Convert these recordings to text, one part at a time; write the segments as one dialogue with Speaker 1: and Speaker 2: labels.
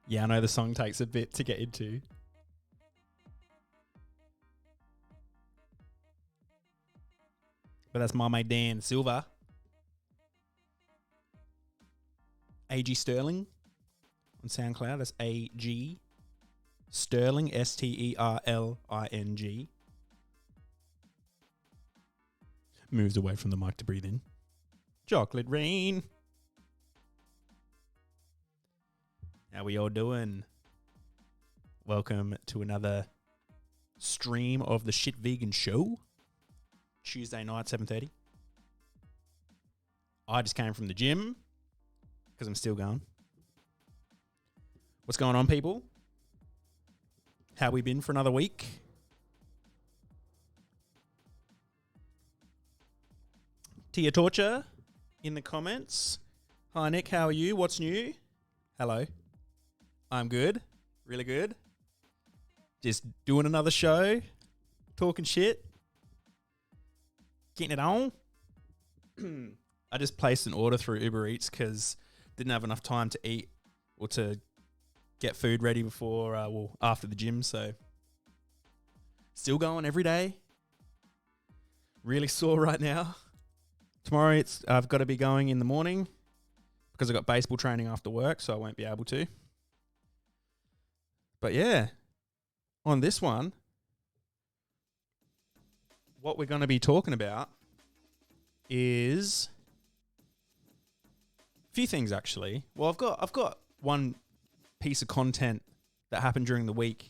Speaker 1: Yeah, I know the song takes a bit to get into. But that's my mate Dan Silver. AG Sterling on SoundCloud. That's AG Sterling, Sterling. Moves away from the mic to breathe in. Chocolate rain. How we all doing? Welcome to another stream of the Shit Vegan Show. Tuesday night, 7:30. I just came from the gym because I'm still going. What's going on, people? How we been for another week? Tia Torture in the comments. Hi, Nick. How are you? What's new? Hello. I'm good. Really good. Just doing another show. Talking shit. Getting it on. I just placed an order through Uber Eats because didn't have enough time to eat or to get food ready before, after the gym. So still going every day. Really sore right now. Tomorrow I've got to be going in the morning because I've got baseball training after work, so I won't be able to. But yeah, on this one, what we're going to be talking about is a few things actually. Well, I've got one piece of content that happened during the week,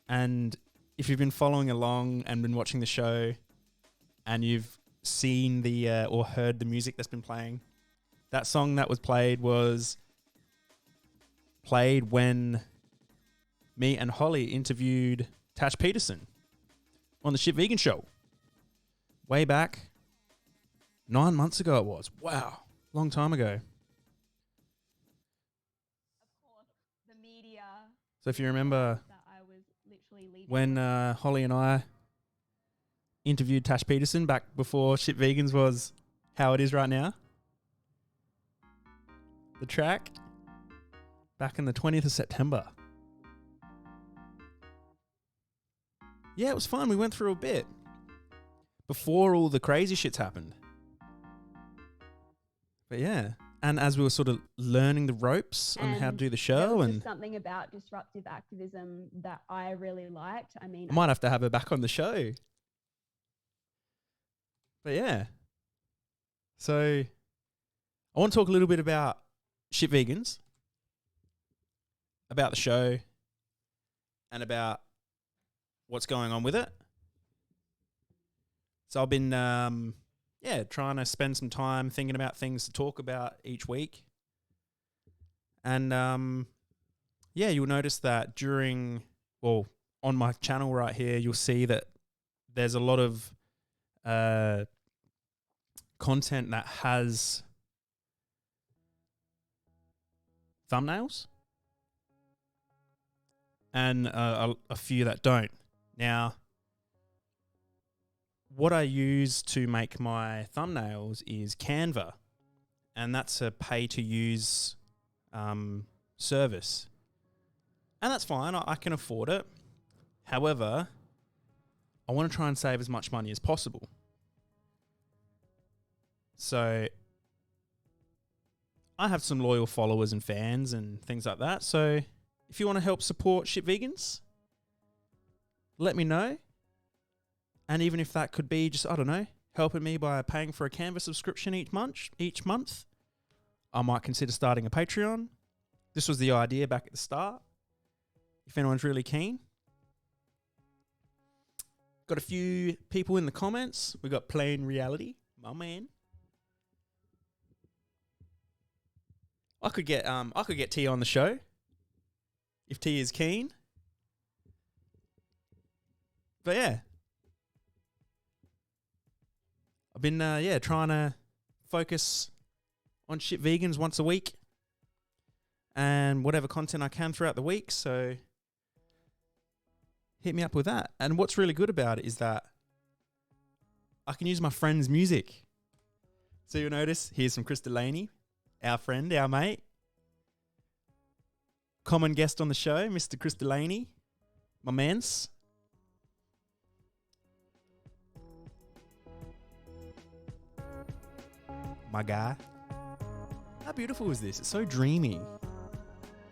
Speaker 1: and if you've been following along and been watching the show, and you've seen the or heard the music that's been playing, that song that was played when me and Holly interviewed Tash Peterson on the Shit Vegan Show. Way back, 9 months ago it was. Wow, long time ago.
Speaker 2: Of course, the media.
Speaker 1: So if you remember
Speaker 2: that I was literally leaving
Speaker 1: when Holly and I interviewed Tash Peterson back before Shit Vegans was how it is right now. The track back in the 20th of September. Yeah, it was fun. We went through a bit before all the crazy shits happened. But yeah, and as we were sort of learning the ropes on how to do the show,
Speaker 2: there was
Speaker 1: and
Speaker 2: just something about disruptive activism that I really liked. I mean,
Speaker 1: I might have to have her back on the show. But yeah, so I want to talk a little bit about Shit Vegans, about the show, and about what's going on with it. So I've been, trying to spend some time thinking about things to talk about each week. And, you'll notice that on my channel right here, you'll see that there's a lot of content that has thumbnails and a few that don't. Now, what I use to make my thumbnails is Canva, and that's a pay-to-use service. And that's fine, I can afford it. However, I want to try and save as much money as possible. So I have some loyal followers and fans and things like that. So if you want to help support Shit Vegans, let me know. And even if that could be just, I don't know, helping me by paying for a Canva subscription each month, I might consider starting a Patreon. This was the idea back at the start. If anyone's really keen. Got a few people in the comments. We got Plain Reality, my man. I could get T on the show if T is keen. But yeah, I've been trying to focus on shit vegans once a week and whatever content I can throughout the week. So hit me up with that. And what's really good about it is that I can use my friend's music. So you'll notice here's some Chris Delaney, our friend, our mate, common guest on the show, Mr. Chris Delaney, my mans. My guy. How beautiful is this? It's so dreamy.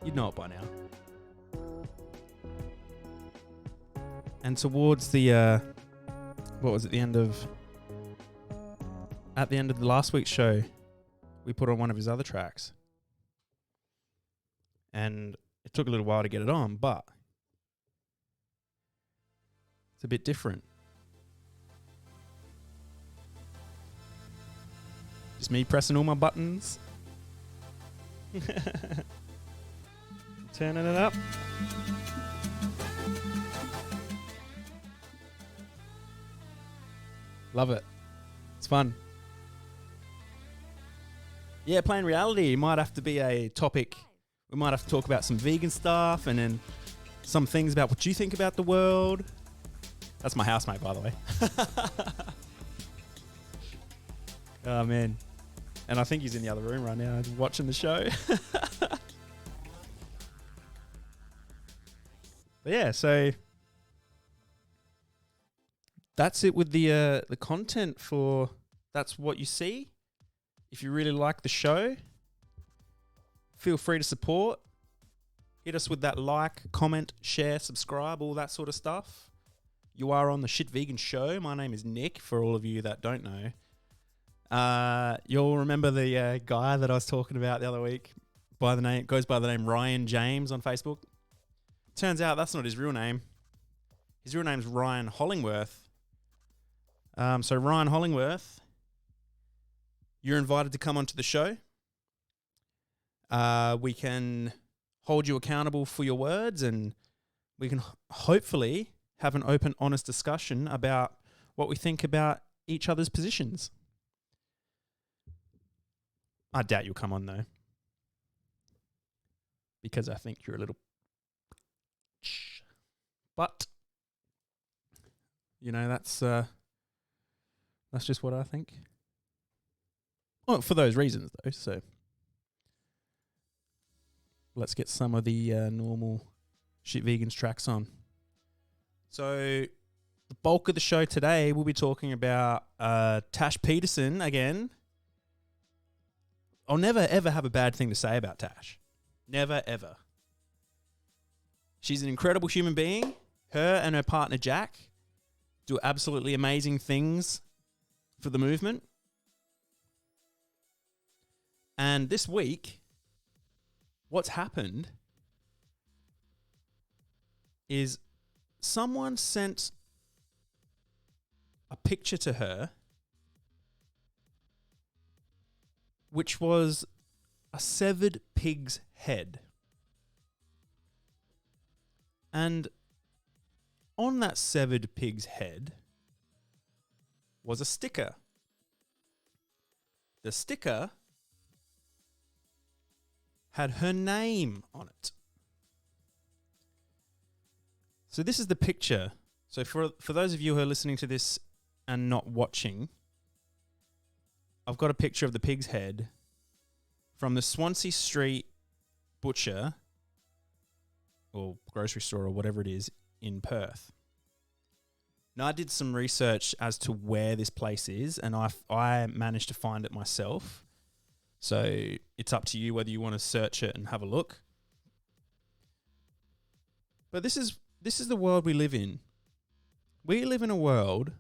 Speaker 1: You'd know it by now. And towards the, at the end of the last week's show, we put on one of his other tracks. And it took a little while to get it on, but it's a bit different. Just me pressing all my buttons. Turning it up. Love it. It's fun. Yeah, Plain Reality might have to be a topic. We might have to talk about some vegan stuff and then some things about what you think about the world. That's my housemate, by the way. Oh, man. And I think he's in the other room right now watching the show. But yeah, so that's it with the content for That's What You See. If you really like the show, feel free to support. Hit us with that like, comment, share, subscribe, all that sort of stuff. You are on the Shit Vegan Show. My name is Nick, for all of you that don't know. You'll remember the guy that I was talking about the other week goes by the name Ryan James on Facebook. Turns out that's not his real name. His real name's Ryan Hollingworth. So Ryan Hollingworth, you're invited to come onto the show. We can hold you accountable for your words, and we can hopefully have an open, honest discussion about what we think about each other's positions. I doubt you'll come on, though, because I think you're a little... But, you know, that's just what I think. Well, for those reasons, though, so... Let's get some of the normal Shit Vegans tracks on. So, the bulk of the show today, we'll be talking about Tash Peterson again. I'll never, ever have a bad thing to say about Tash. Never, ever. She's an incredible human being. Her and her partner, Jack, do absolutely amazing things for the movement. And this week, what's happened is someone sent a picture to her which was a severed pig's head. And on that severed pig's head was a sticker. The sticker had her name on it. So this is the picture. So for those of you who are listening to this and not watching, I've got a picture of the pig's head from the Swansea Street butcher or grocery store or whatever it is in Perth. Now, I did some research as to where this place is, and I managed to find it myself. So it's up to you whether you want to search it and have a look. But this is the world we live in. We live in a world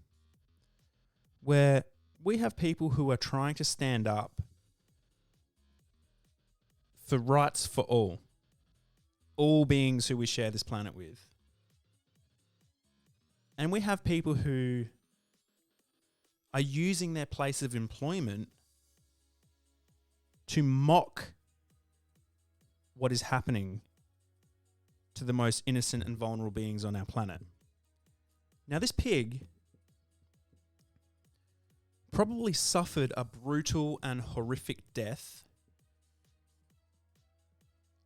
Speaker 1: where we have people who are trying to stand up for rights for all beings who we share this planet with. And we have people who are using their place of employment to mock what is happening to the most innocent and vulnerable beings on our planet. Now, this pig probably suffered a brutal and horrific death,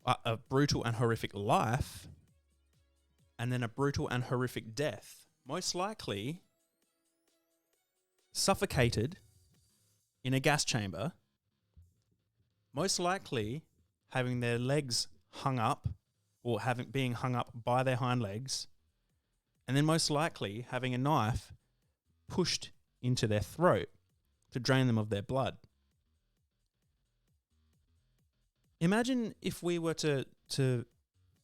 Speaker 1: a brutal and horrific life, and then a brutal and horrific death. Most likely suffocated in a gas chamber, most likely having their legs hung up or being hung up by their hind legs, and then most likely having a knife pushed into their throat to drain them of their blood. Imagine if we were to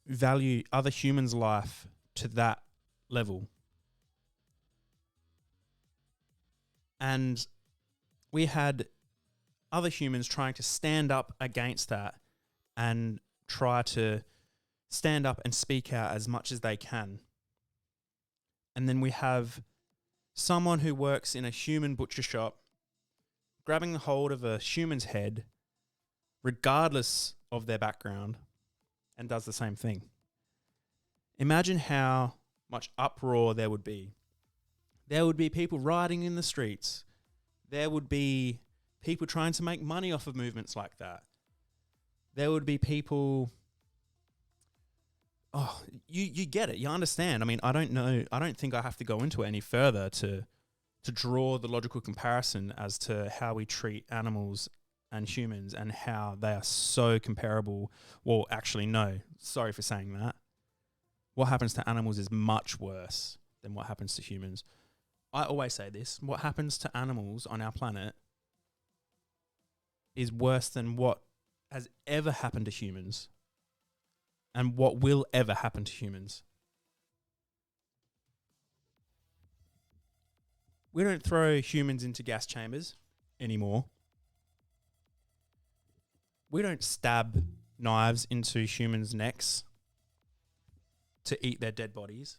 Speaker 1: value other humans' life to that level. And we had other humans trying to stand up against that and try to stand up and speak out as much as they can. And then we have someone who works in a human butcher shop grabbing the hold of a human's head, regardless of their background, and does the same thing. Imagine how much uproar there would be. There would be people rioting in the streets. There would be people trying to make money off of movements like that. There would be people... Oh, you get it. You understand. I mean, I don't know. I don't think I have to go into it any further to draw the logical comparison as to how we treat animals and humans and how they are so comparable. Well, actually, no. Sorry for saying that. What happens to animals is much worse than what happens to humans. I always say this. What happens to animals on our planet is worse than what has ever happened to humans and what will ever happen to humans. We don't throw humans into gas chambers anymore. We don't stab knives into humans' necks to eat their dead bodies.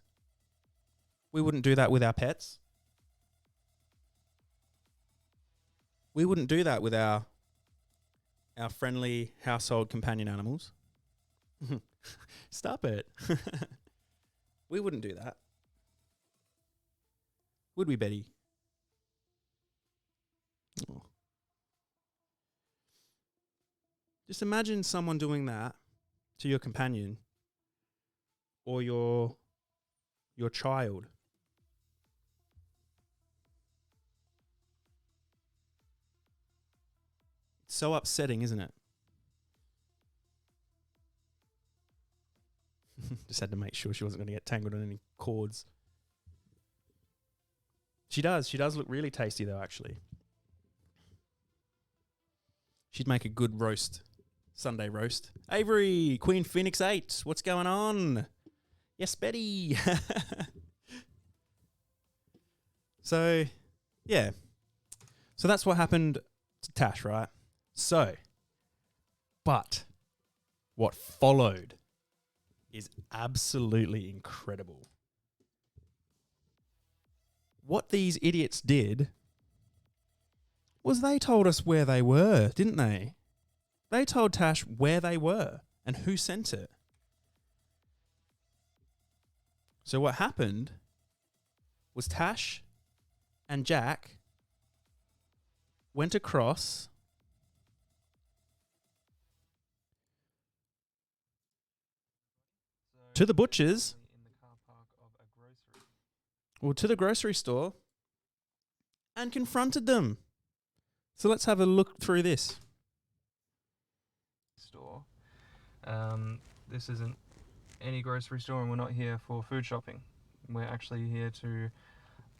Speaker 1: We wouldn't do that with our pets. We wouldn't do that with our friendly household companion animals. Stop it. We wouldn't do that. Would we, Betty? Oh. Just imagine someone doing that to your companion or your child. It's so upsetting, isn't it? Just had to make sure she wasn't going to get tangled on any cords. She does. She does look really tasty, though, actually. She'd make a good roast. Sunday roast. Avery, Queen Phoenix 8. What's going on? Yes, Betty. So, yeah. So that's what happened to Tash, right? So, but what followed is absolutely incredible. What these idiots did was they told us where they were, didn't they? They told Tash where they were and who sent it. So what happened was Tash and Jack went across to the butchers, or to the grocery store, and confronted them. So let's have a look through this.
Speaker 3: Store. This isn't any grocery store, and we're not here for food shopping. We're actually here to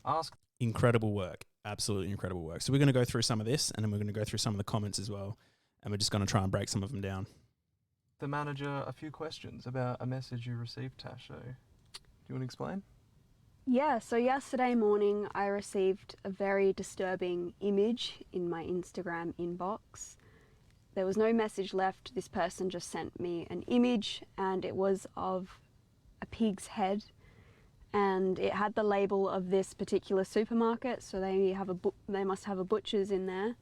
Speaker 3: ask.
Speaker 1: Incredible work. Absolutely incredible work. So we're going to go through some of this, and then we're going to go through some of the comments as well, and we're just going to try and break some of them down.
Speaker 3: The manager a few questions about a message you received, Tash. So, do you want to explain?
Speaker 4: Yeah, so yesterday morning I received a very disturbing image in my Instagram inbox. There was no message left. This person just sent me an image, and it was of a pig's head, and it had the label of this particular supermarket, so they must have a butcher's in there.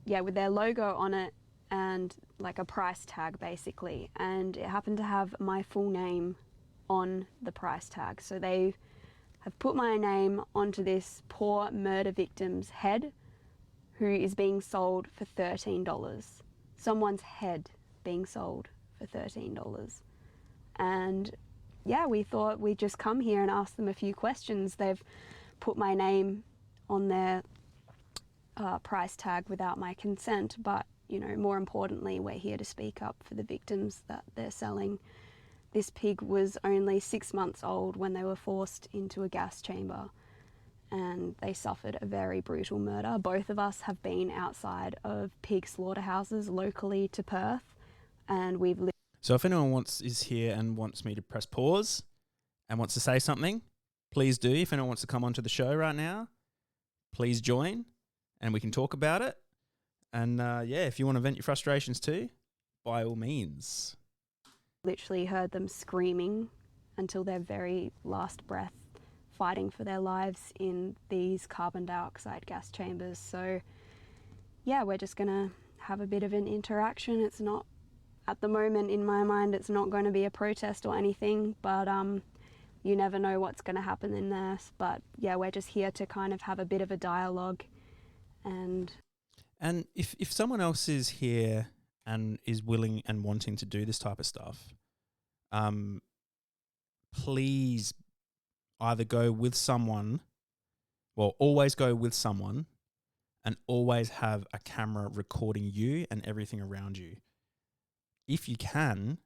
Speaker 4: Yeah, with their logo on it and like a price tag basically, and it happened to have my full name on the price tag. So they have put my name onto this poor murder victim's head, who is being sold for $13. Someone's head being sold for $13. And yeah, we thought we'd just come here and ask them a few questions. They've put my name on their price tag without my consent, but you know, more importantly, we're here to speak up for the victims that they're selling. This pig was only 6 months old when they were forced into a gas chamber, and they suffered a very brutal murder. Both of us have been outside of pig slaughterhouses locally to Perth, and we've lived.
Speaker 1: So if anyone is here and wants me to press pause and wants to say something, please do. If anyone wants to come onto the show right now, please join and we can talk about it. And yeah, if you want to vent your frustrations too, by all means.
Speaker 4: Literally heard them screaming until their very last breath, fighting for their lives in these carbon dioxide gas chambers. So yeah, we're just gonna have a bit of an interaction. It's not, at the moment in my mind, it's not going to be a protest or anything, but you never know what's going to happen in there. But yeah, we're just here to kind of have a bit of a dialogue. And
Speaker 1: if someone else is here and is willing and wanting to do this type of stuff, please either go with someone, well, always go with someone, and always have a camera recording you and everything around you. If you can,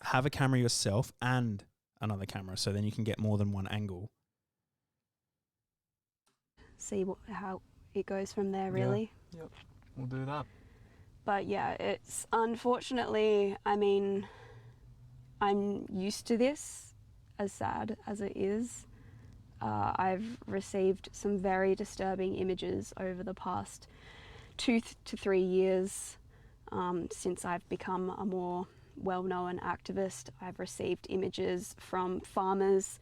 Speaker 1: have a camera yourself and another camera, so then you can get more than one angle.
Speaker 4: See how it goes from there, really.
Speaker 3: Yeah. Yep, we'll do that.
Speaker 4: But yeah, it's unfortunately, I mean, I'm used to this, as sad as it is. I've received some very disturbing images over the past 2 to 3 years. Since I've become a more well-known activist, I've received images from farmers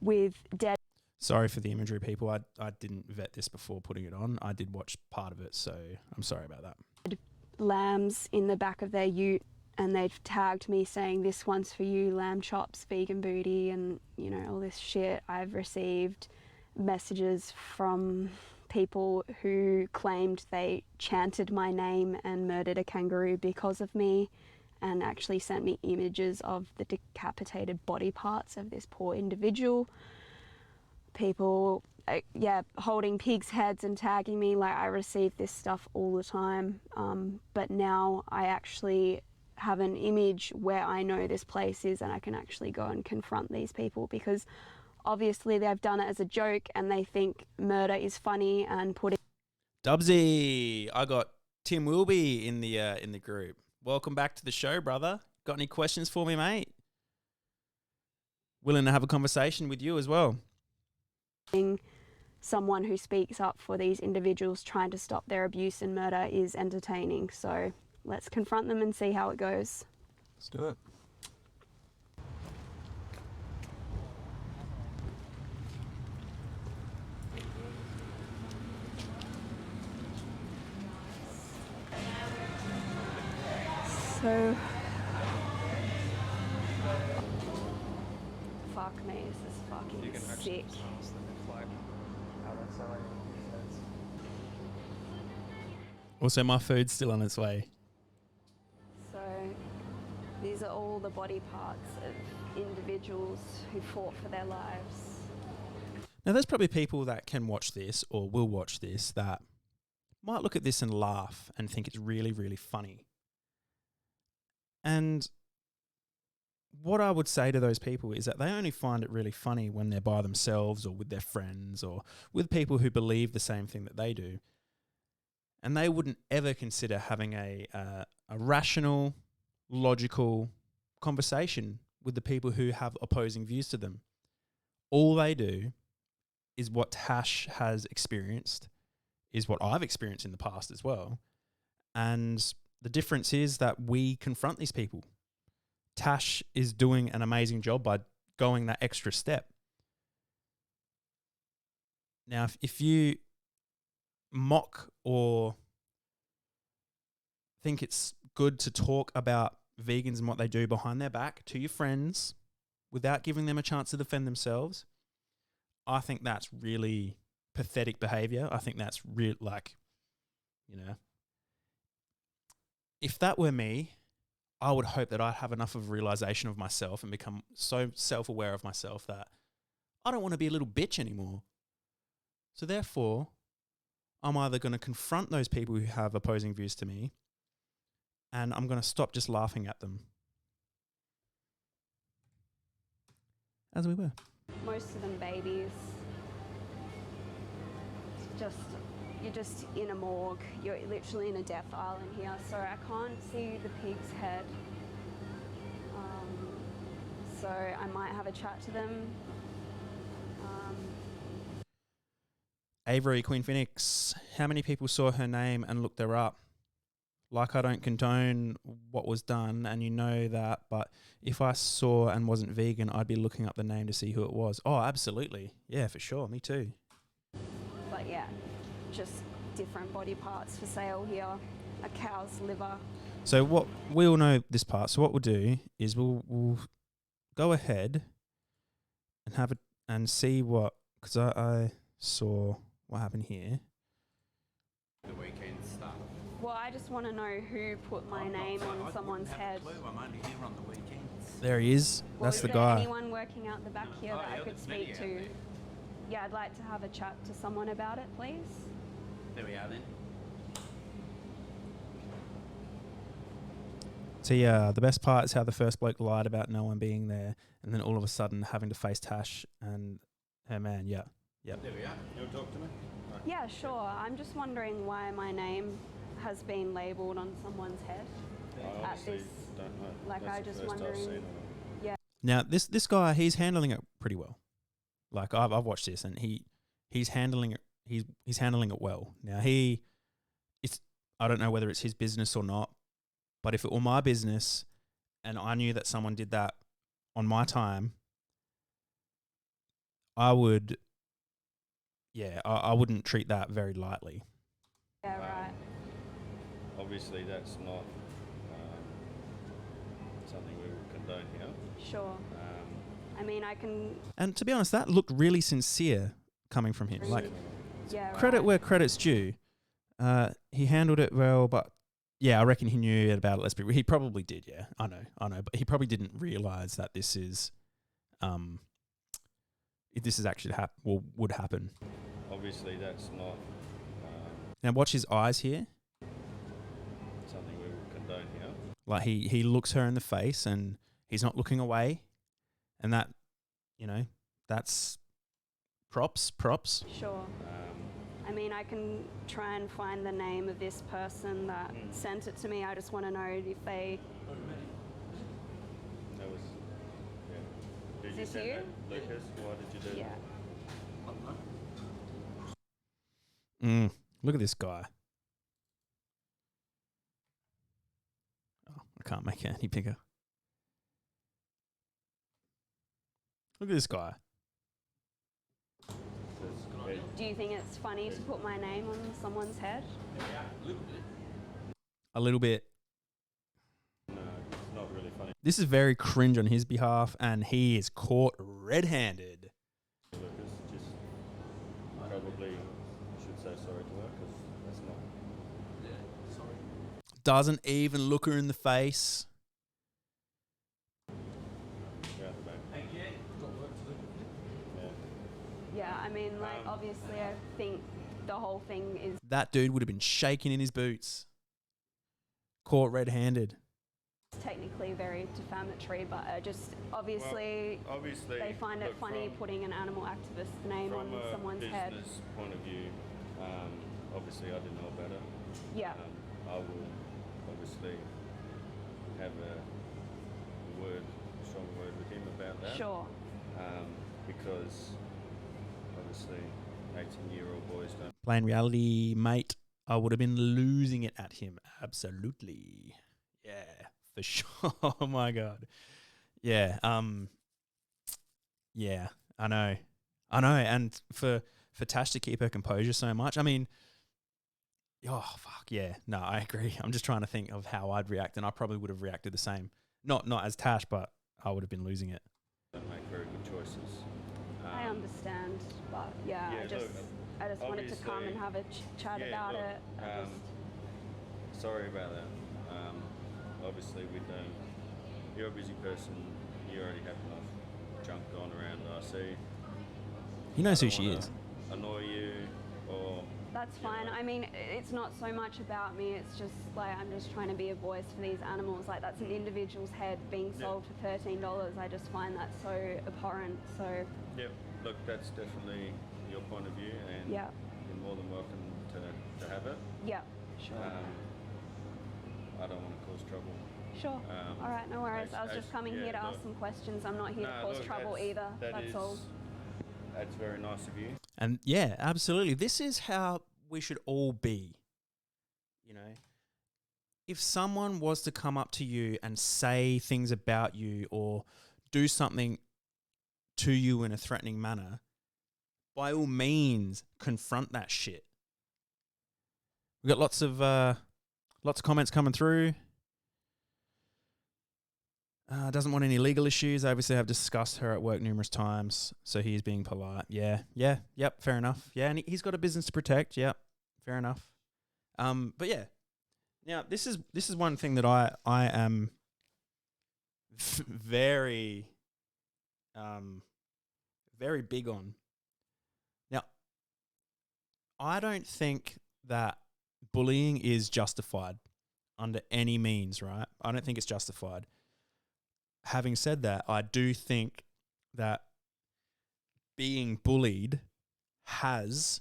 Speaker 4: with dead...
Speaker 1: Sorry for the imagery, people. I didn't vet this before putting it on. I did watch part of it, so I'm sorry about that.
Speaker 4: Lambs in the back of their ute, and they've tagged me saying, "This one's for you, lamb chops, vegan booty," and you know, all this shit. I've received messages from people who claimed they chanted my name and murdered a kangaroo because of me, and actually sent me images of the decapitated body parts of this poor individual. People, yeah, holding pigs' heads and tagging me. Like, I receive this stuff all the time, but now I actually have an image where I know this place is, and I can actually go and confront these people, because obviously they've done it as a joke and they think murder is funny and putting...
Speaker 1: Dubsy, I got Tim Wilby in the group. Welcome back to the show, brother. Got any questions for me, mate? Willing to have a conversation with you as well.
Speaker 4: Someone who speaks up for these individuals trying to stop their abuse and murder is entertaining. So let's confront them and see how it goes.
Speaker 3: Let's do it.
Speaker 4: So, fuck me, this is fucking sick.
Speaker 1: Also, my food's still on its way.
Speaker 4: So, these are all the body parts of individuals who fought for their lives.
Speaker 1: Now, there's probably people that can watch this or will watch this that might look at this and laugh and think it's really, really funny. And what I would say to those people is that they only find it really funny when they're by themselves or with their friends or with people who believe the same thing that they do. And they wouldn't ever consider having a rational, logical conversation with the people who have opposing views to them. All they do is what Tash has experienced, is what I've experienced in the past as well. And the difference is that we confront these people. Tash is doing an amazing job by going that extra step. Now, if you mock or think it's good to talk about vegans and what they do behind their back to your friends without giving them a chance to defend themselves, I think that's really pathetic behavior. I think that's real, like, you know, if that were me, I would hope that I'd have enough of a realization of myself and become so self-aware of myself that I don't want to be a little bitch anymore. So therefore, I'm either going to confront those people who have opposing views to me, and I'm going to stop just laughing at them. As we were.
Speaker 4: Most of them babies. You're just in a morgue. You're literally in a death island here, so I can't see the pig's head. So I might have a chat to them.
Speaker 1: Avery, Queen Phoenix, how many people saw her name and looked her up? Like, I don't condone what was done, and you know that, but if I saw and wasn't vegan, I'd be looking up the name to see who it was. Oh, absolutely. Yeah, for sure. Me too.
Speaker 4: But yeah, just different body parts for sale here. A cow's liver.
Speaker 1: So what we all know this part. So what we'll do is we'll go ahead and have it and see what, because I saw what happened here.
Speaker 5: The weekend stuff.
Speaker 4: Well, I just want to know who put my name on someone's head.
Speaker 5: I'm only here on the weekends.
Speaker 1: There he is.
Speaker 4: Well,
Speaker 1: That's the
Speaker 4: is there
Speaker 1: guy.
Speaker 4: anyone working out the back here that I could
Speaker 5: there's many
Speaker 4: speak
Speaker 5: out
Speaker 4: to?
Speaker 5: there.
Speaker 4: Yeah, I'd like to have a chat to someone about it, please.
Speaker 5: There we are then.
Speaker 1: So yeah, the best part is how the first bloke lied about no one being there, and then all of a sudden having to face Tash and her man. Yeah. Yep.
Speaker 5: There we are. You want to talk to me? Right.
Speaker 4: Yeah, sure. I'm just wondering why my name has been labelled on someone's head
Speaker 6: I
Speaker 4: at
Speaker 6: obviously
Speaker 4: this.
Speaker 6: don't know.
Speaker 4: Like,
Speaker 6: That's
Speaker 4: I
Speaker 6: the
Speaker 4: just
Speaker 6: first I've
Speaker 4: wondering-
Speaker 6: seen of it.
Speaker 1: Now this guy, he's handling it pretty well. Like I've watched this, and he's handling it. He's handling it well. Now I don't know whether it's his business or not, but if it were my business, and I knew that someone did that on my time, I would. Yeah, I wouldn't treat that very lightly.
Speaker 4: Yeah, right.
Speaker 6: Obviously, that's not something we would condone here.
Speaker 4: Sure. I mean, I can.
Speaker 1: And to be honest, that looked really sincere coming from him. Like,
Speaker 4: Yeah.
Speaker 1: credit
Speaker 4: right.
Speaker 1: where credit's due. He handled it well, but yeah, I reckon he knew about it. Let's be. He probably did. Yeah, I know, but he probably didn't realize that this is, if this is actually would happen.
Speaker 6: Obviously, that's not
Speaker 1: Now watch his eyes here.
Speaker 6: something we would condone here.
Speaker 1: Like he looks her in the face and he's not looking away, and that, that's props.
Speaker 4: Sure. I mean, I can try and find the name of this person that sent it to me. I just want to know if they.
Speaker 6: That was, yeah. Did
Speaker 4: Is
Speaker 6: you
Speaker 4: this
Speaker 6: send
Speaker 4: you?
Speaker 6: that, Lucas? Why did you do
Speaker 4: Yeah.
Speaker 6: that?
Speaker 1: Look at this guy. Oh, I can't make it any bigger. Look at this guy.
Speaker 4: Do you think it's funny to put my name on someone's head?
Speaker 1: A little bit.
Speaker 6: No, it's not really funny,
Speaker 1: This is very cringe on his behalf, and he is caught red-handed.
Speaker 6: Lucas. Just probably should say sorry to her because that's not.
Speaker 1: Doesn't even look her in the face.
Speaker 6: You're out the back.
Speaker 4: Yeah, I mean, like, obviously, I think the whole thing is
Speaker 1: That dude would have been shaking in his boots. Caught red-handed.
Speaker 4: technically very defamatory, but just obviously
Speaker 6: Obviously,
Speaker 4: they find it
Speaker 6: look,
Speaker 4: funny putting an animal activist's name on
Speaker 6: from a
Speaker 4: someone's head.
Speaker 6: business point of view, obviously I didn't know about it.
Speaker 4: Yeah.
Speaker 6: I will obviously have a word strong word with him about that.
Speaker 4: Sure.
Speaker 6: Because obviously 18-year-old boys don't.
Speaker 1: Plain reality, mate. I would have been losing it at him. Absolutely. Yeah, for sure. Oh my God. Yeah. Yeah, I know. And for Tash to keep her composure so much, I mean, oh fuck yeah. No, I agree. I'm just trying to think of how I'd react, and I probably would have reacted the same. Not as Tash, but I would have been losing it.
Speaker 6: Don't make very good choices.
Speaker 4: I understand, but yeah,
Speaker 6: yeah,
Speaker 4: I just
Speaker 6: look,
Speaker 4: wanted to come and have a chat about
Speaker 6: look,
Speaker 4: it.
Speaker 6: Sorry about that. Obviously, we don't. You're a busy person. You already have enough junk going around RC.
Speaker 1: He knows
Speaker 6: I
Speaker 1: who
Speaker 6: don't
Speaker 1: she
Speaker 6: wanna
Speaker 1: is.
Speaker 6: Annoy you or.
Speaker 4: That's fine.
Speaker 6: know.
Speaker 4: I mean, it's not so much about me. It's just like I'm just trying to be a voice for these animals. Like that's an individual's head being sold for $13. I just find that so abhorrent. So.
Speaker 6: Yep. Look, that's definitely your point of view, and
Speaker 4: Yeah.
Speaker 6: you're more than welcome to have it.
Speaker 4: Yeah. Sure.
Speaker 6: I don't want to cause trouble.
Speaker 4: Sure. All right. No worries. I was
Speaker 6: as-
Speaker 4: just coming
Speaker 6: yeah,
Speaker 4: here to ask
Speaker 6: look.
Speaker 4: some questions. I'm not here to
Speaker 6: No,
Speaker 4: cause
Speaker 6: look,
Speaker 4: trouble either. That's all.
Speaker 6: That's very nice of you.
Speaker 1: And yeah, absolutely. This is how we should all be. You know, if someone was to come up to you and say things about you or do something to you in a threatening manner, by all means, confront that shit. We got lots of comments coming through. Doesn't want any legal issues. Obviously, I've discussed her at work numerous times, so he's being polite. Yep, fair enough. Yeah, and he's got a business to protect. Yep, fair enough. But yeah, now this is one thing that I am very very big on. Now, I don't think that bullying is justified under any means, right? I don't think it's justified. Having said that, I do think that being bullied has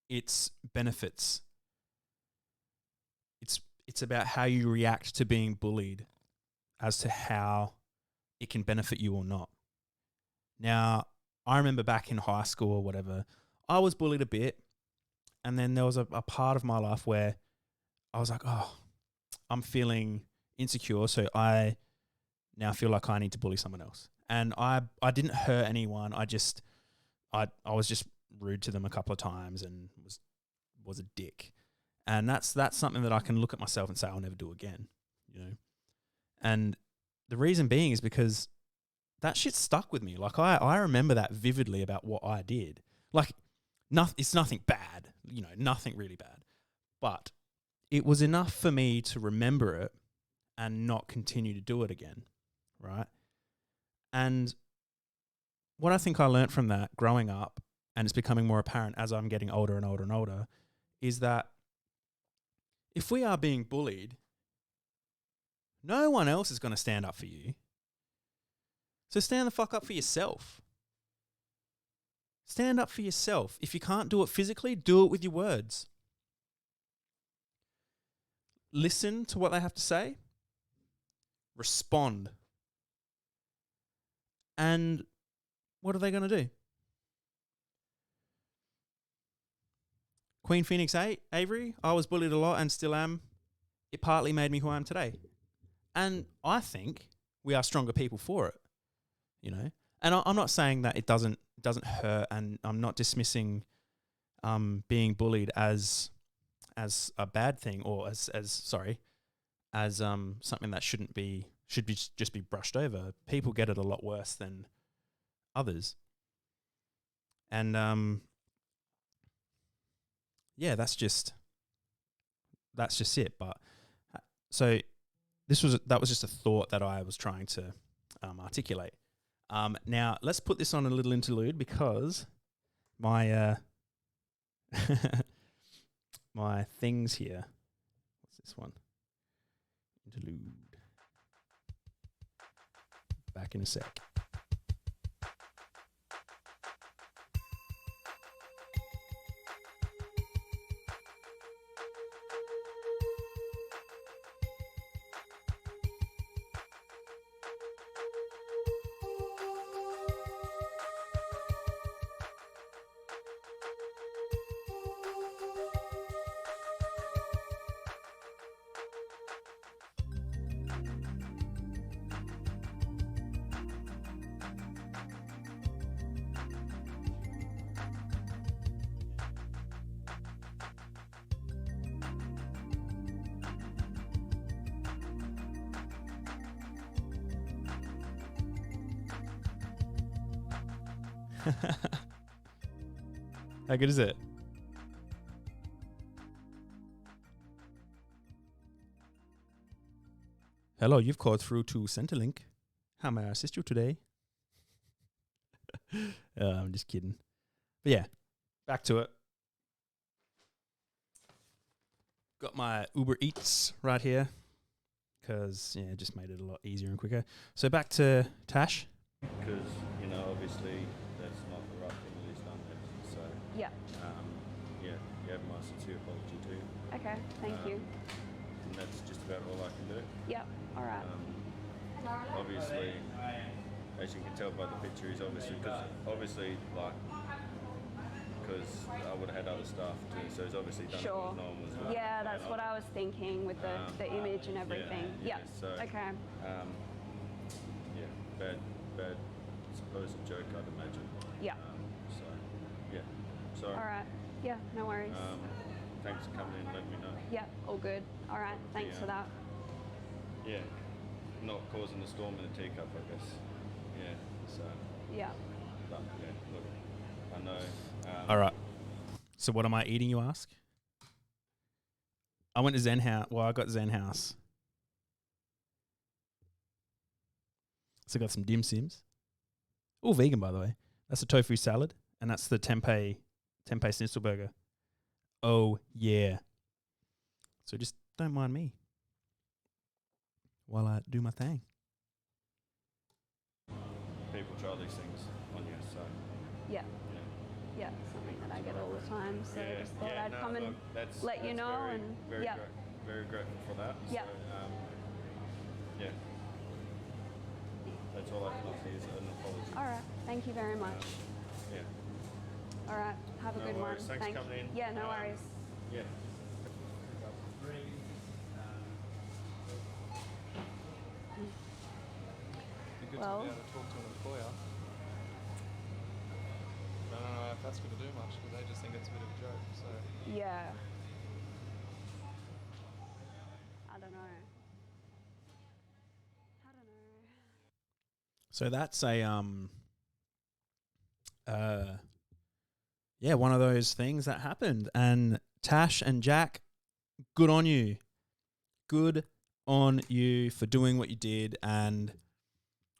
Speaker 1: its benefits. It's about how you react to being bullied as to how it can benefit you or not. Now, I remember back in high school or whatever, I was bullied a bit, and then there was a part of my life where I was like, oh, I'm feeling insecure, so I now feel like I need to bully someone else. And I didn't hurt anyone. I was just rude to them a couple of times and was a dick. And that's something that I can look at myself and say I'll never do again, you know. And the reason being is because that shit stuck with me. Like I remember that vividly about what I did. Like it's nothing bad, you know, nothing really bad. But it was enough for me to remember it and not continue to do it again. Right. And what I think I learned from that growing up, and it's becoming more apparent as I'm getting older and older and older, is that if we are being bullied, no one else is going to stand up for you. So stand the fuck up for yourself. Stand up for yourself. If you can't do it physically, do it with your words. Listen to what they have to say. Respond. And what are they going to do? Queen Phoenix 8, Avery, I was bullied a lot and still am. It partly made me who I am today. And I think we are stronger people for it, you know. And I'm not saying that it doesn't hurt, and I'm not dismissing being bullied as a bad thing or as something that should just be brushed over. People get it a lot worse than others. And yeah, that's just it. But so that was just a thought that I was trying to articulate. Now let's put this on a little interlude because my my things here. What's this one? Interlude. Back in a sec. How good is it? Hello, you've called through to Centrelink. How may I assist you today? I'm just kidding. But yeah, back to it. Got my Uber Eats right here because, yeah, it just made it a lot easier and quicker. So back to Tash.
Speaker 6: Because, you know, obviously that's not the right thing that he's done there. So,
Speaker 4: Yeah.
Speaker 6: yeah, you have my sincere apology too.
Speaker 4: Okay. Thank you.
Speaker 6: And that's just about all I can do.
Speaker 4: Yep. All right.
Speaker 6: Obviously, as you can tell by the picture, he's obviously, because I would have had other staff too, so he's obviously done it
Speaker 4: Sure.
Speaker 6: with no one was looking.
Speaker 4: Yeah, that's what I was thinking with the image and everything.
Speaker 6: Yeah,
Speaker 4: Yep.
Speaker 6: so,
Speaker 4: Okay.
Speaker 6: yeah, bad, supposed joke, I'd imagine.
Speaker 4: Yeah.
Speaker 6: So, yeah, sorry.
Speaker 4: All right. Yeah. No worries.
Speaker 6: Thanks for coming in and letting me know.
Speaker 4: Yeah. All good. All right. Thanks for that.
Speaker 6: Yeah, not causing a storm in the teacup, I guess. Yeah, so,
Speaker 4: Yeah.
Speaker 6: but yeah, look, I know.
Speaker 1: All right. So what am I eating, you ask? I went to Zen House. Well, I got Zen House. So I got some dim sims. All vegan, by the way. That's a tofu salad, and that's the tempeh schnitzel burger. Oh, yeah. So just don't mind me while I do my thing.
Speaker 6: People try these things on you, so
Speaker 4: Yeah.
Speaker 6: yeah.
Speaker 4: Yeah. Something that I get all the time. So I just thought I'd
Speaker 6: no,
Speaker 4: come and
Speaker 6: look, that's
Speaker 4: let you know
Speaker 6: very,
Speaker 4: and
Speaker 6: very,
Speaker 4: yeah.
Speaker 6: very grateful for that.
Speaker 4: Yeah.
Speaker 6: So, yeah. That's all I can offer is an apology.
Speaker 4: All right. Thank you very much.
Speaker 6: Yeah.
Speaker 4: All right. Have a
Speaker 6: No
Speaker 4: good
Speaker 6: worries.
Speaker 4: one.
Speaker 6: Thanks for
Speaker 4: Thank
Speaker 6: coming
Speaker 4: you.
Speaker 6: in.
Speaker 4: Yeah. No worries.
Speaker 6: Yeah.
Speaker 3: Be good
Speaker 4: Well-
Speaker 3: to be able to talk to an employer. But I don't know if that's going to do much because they just think it's a bit of a joke. So
Speaker 4: Yeah. I don't know.
Speaker 1: So that's a yeah, one of those things that happened. And Tash and Jack, good on you. Good on you for doing what you did and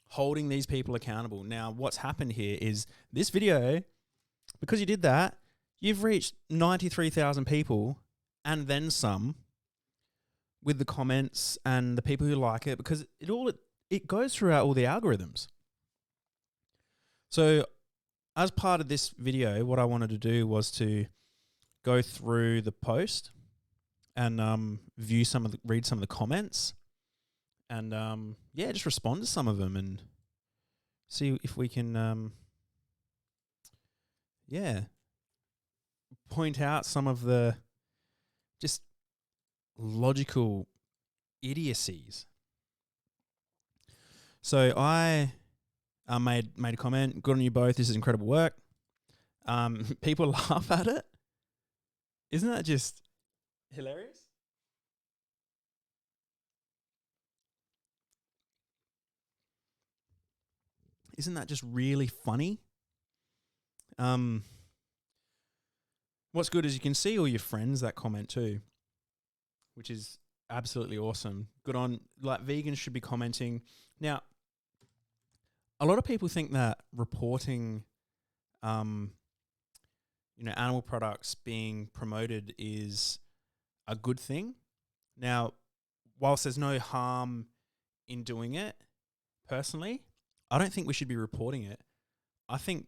Speaker 1: holding these people accountable. Now, what's happened here is this video, because you did that, you've reached 93,000 people and then some with the comments and the people who like it, because it goes throughout all the algorithms. So as part of this video, what I wanted to do was to go through the post and read some of the comments and yeah, just respond to some of them and see if we can yeah, point out some of the just logical idiocies. So I made a comment. Good on you both. This is incredible work. People laugh at it. Isn't that just hilarious? Isn't that just really funny? What's good is you can see all your friends that comment too, which is absolutely awesome. Good on, like, vegans should be commenting. Now, a lot of people think that reporting, animal products being promoted is a good thing. Now, whilst there's no harm in doing it, personally, I don't think we should be reporting it. I think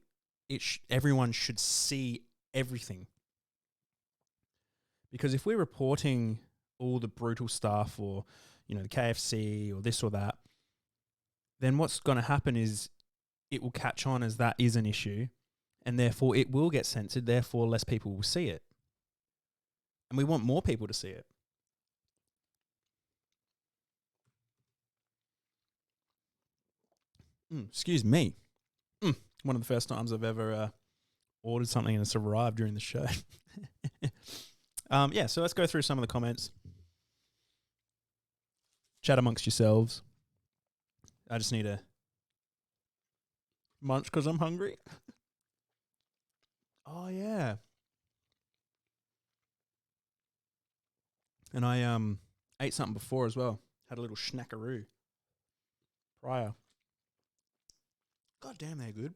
Speaker 1: everyone should see everything. Because if we're reporting all the brutal stuff or, the KFC or this or that, then what's going to happen is it will catch on as that is an issue and therefore it will get censored, therefore less people will see it. And we want more people to see it. Excuse me. One of the first times I've ever ordered something and it's arrived during the show. Yeah, so let's go through some of the comments. Chat amongst yourselves. I just need a munch because I'm hungry. Oh yeah. And I ate something before as well. Had a little snackaroo prior. God damn, they're good.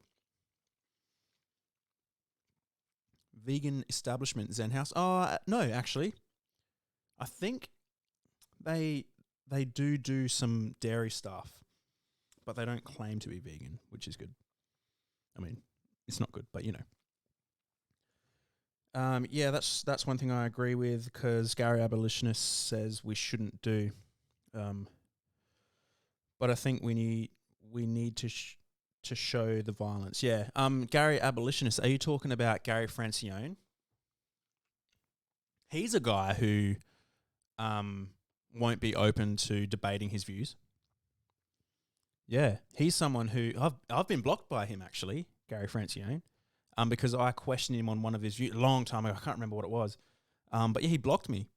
Speaker 1: Vegan establishment Zen House. Oh no, actually, I think they do some dairy stuff, but they don't claim to be vegan, which is good. I mean, it's not good, but you know. Yeah, that's one thing I agree with because Gary Abolitionist says we shouldn't do. But I think we need to show the violence. Yeah. Gary Abolitionist. Are you talking about Gary Francione? He's a guy who won't be open to debating his views. Yeah, he's someone who I've been blocked by him actually, Gary Francione. Because I questioned him on one of his views a long time ago. I can't remember what it was. But yeah, he blocked me.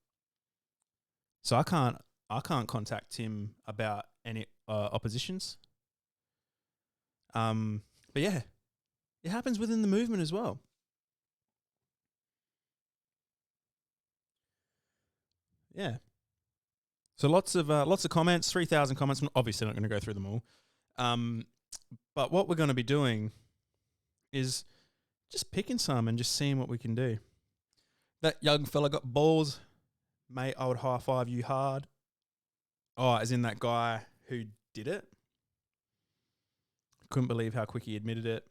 Speaker 1: So I can't contact him about any oppositions. But yeah, it happens within the movement as well. Yeah. So lots of comments, 3,000 comments. I'm obviously not going to go through them all. But what we're going to be doing is just picking some and just seeing what we can do. That young fella got balls. Mate, I would high five you hard. Oh, as in that guy who did it. Couldn't believe how quick he admitted it.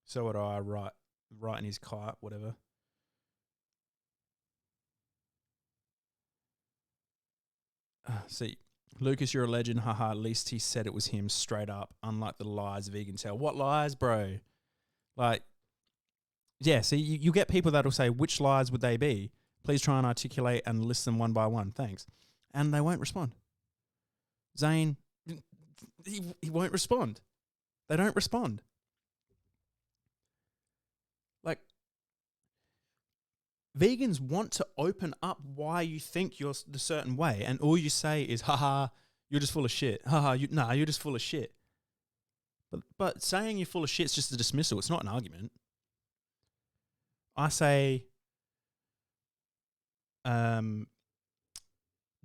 Speaker 1: So would I, right in his kite, whatever. See, Lucas, you're a legend. Haha, at least he said it was him straight up, unlike the lies vegan tell. What lies, bro? Like, yeah, see, you get people that will say, which lies would they be? Please try and articulate and list them one by one. Thanks. And they won't respond. Zane, he won't respond. They don't respond. Like, vegans want to open up why you think you're the certain way, and all you say is, haha, you're just full of shit. Haha, you're just full of shit. But saying you're full of shit is just a dismissal. It's not an argument. I say,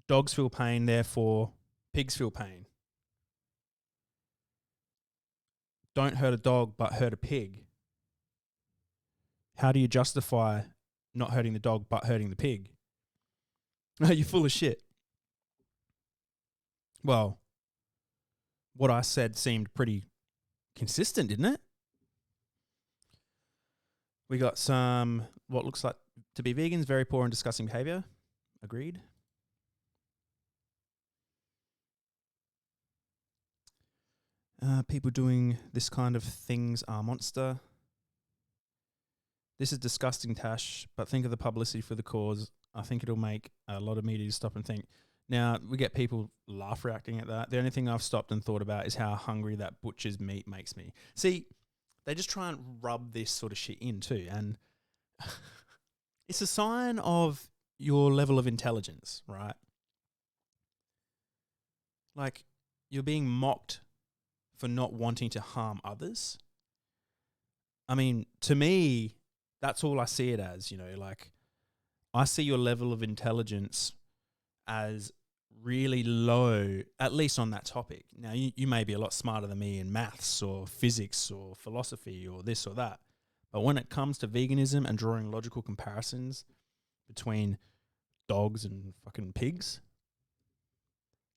Speaker 1: dogs feel pain, therefore pigs feel pain. Don't hurt a dog, but hurt a pig. How do you justify not hurting the dog, but hurting the pig? You're full of shit. Well, what I said seemed pretty consistent, didn't it? We got some, what looks like to be vegans, very poor and disgusting behavior. Agreed. People doing this kind of things are monster. This is disgusting, Tash, but think of the publicity for the cause. I think it'll make a lot of media stop and think. Now, we get people laugh reacting at that. The only thing I've stopped and thought about is how hungry that butcher's meat makes me. See, they just try and rub this sort of shit in too. And it's a sign of your level of intelligence, right? Like, you're being mocked for not wanting to harm others. I mean, to me, that's all I see it as, you know, like I see your level of intelligence as really low, at least on that topic. Now, you may be a lot smarter than me in maths or physics or philosophy or this or that. But when it comes to veganism and drawing logical comparisons between dogs and fucking pigs,